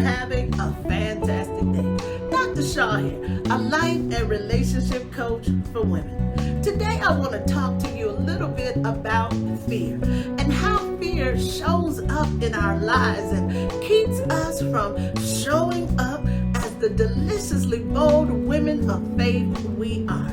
having a fantastic day. Dr. Shaw here, a life and relationship coach for women. Today I want to talk to you a little bit about fear and how fear shows up in our lives and keeps us from showing up as the deliciously bold women of faith we are.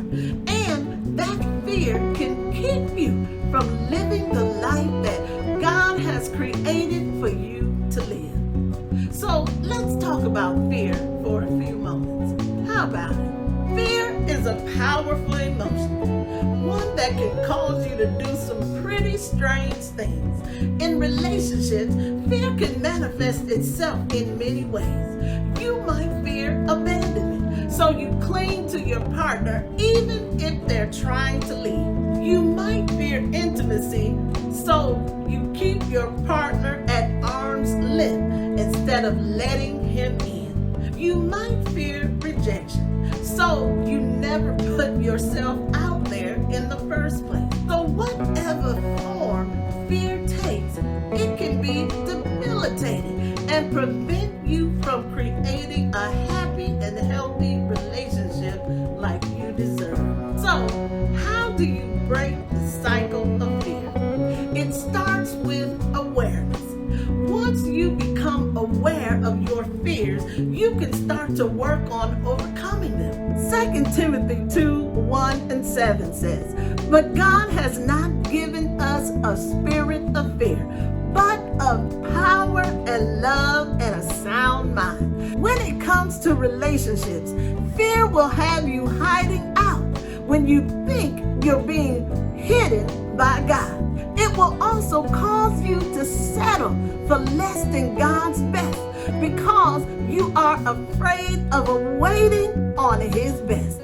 And that fear can keep you from living the life that God has created for you to live. So let's talk about fear for a few moments. How about it? Fear is a powerful emotion, one that can cause you to do some pretty strange things. In relationships, fear can manifest itself in many ways. You might fear abandonment, so you cling to your partner even if they're trying to leave. You might fear intimacy, so you keep your partner at arm's length instead of letting him in. You might fear rejection, so you never put yourself out there in the first place. So whatever form fear takes, it can be debilitating and prevent you from creating a happy and healthy relationship like you deserve. So how do you break the cycle of fear? It starts with awareness. Once you become aware of your fears, you can start to work on overcoming them. 2 Timothy 2:1-7 says, "But God has not given us a spirit of fear, but of power and love and a sound mind." When it comes to relationships, fear will have you hiding out when you think you're being hidden by God. It will also cause you to settle for less than God's best because you are afraid of waiting on His best.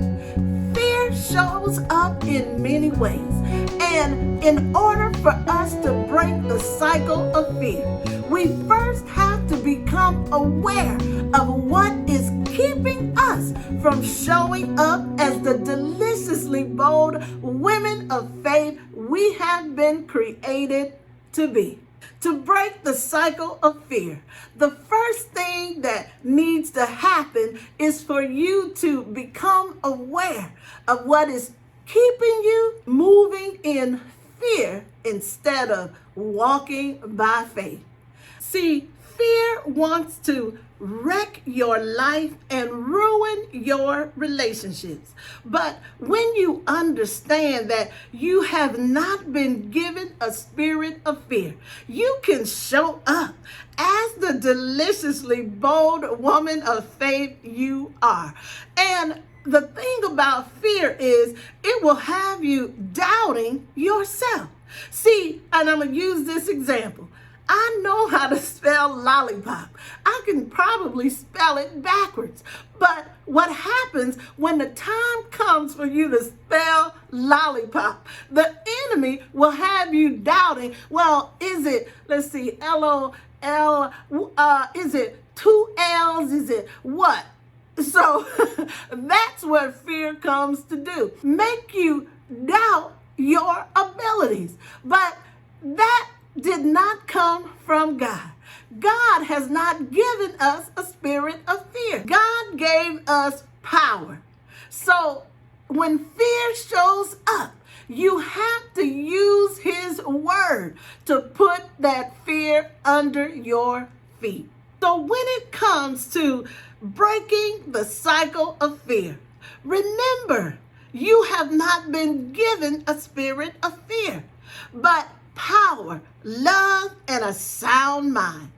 Fear shows up in many ways, and in order for us to break the cycle of fear, we first have to become aware of what is keeping us from showing up as the deliciously bold women of faith we have been created to be. To break the cycle of fear, the first thing that needs to happen is for you to become aware of what is keeping you moving in fear instead of walking by faith. See, fear wants to wreck your life and ruin your relationships. But when you understand that you have not been given a spirit of fear, you can show up as the deliciously bold woman of faith you are. And the thing about fear is it will have you doubting yourself. See, and I'm going to use this example. I know how to spell lollipop. I can probably spell it backwards. But what happens when the time comes for you to spell lollipop? The enemy will have you doubting, well, is it, let's see, L-O-L, is it 2 L's? Is it what? So that's what fear comes to do. Make you doubt your abilities. But that did not come from God. God has not given us a spirit of fear. God gave us power. So when fear shows up, you have to use His word to put that fear under your feet. So when it comes to breaking the cycle of fear, remember, you have not been given a spirit of fear, but power, love, and a sound mind.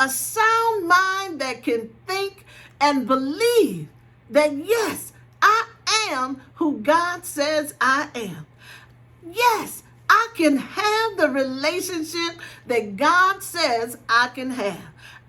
A sound mind that can think and believe that, yes, I am who God says I am. Yes, I can have the relationship that God says I can have.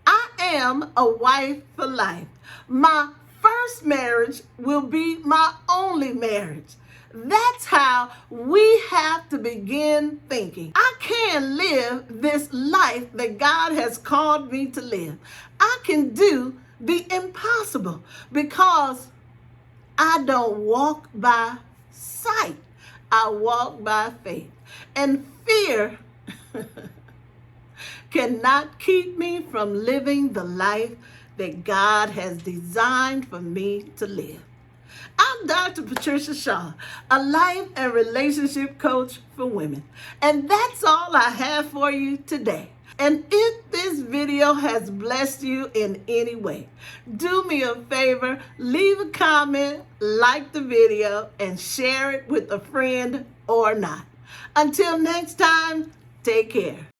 I am a wife for life. My first marriage will be my only marriage. That's how we have to begin thinking. I can live this life that God has called me to live. I can do the impossible because I don't walk by sight. I walk by faith. And fear cannot keep me from living the life that God has designed for me to live. I'm Dr. Patricia Shaw, a life and relationship coach for women. And that's all I have for you today. And if this video has blessed you in any way, do me a favor, leave a comment, like the video, and share it with a friend or not. Until next time, take care.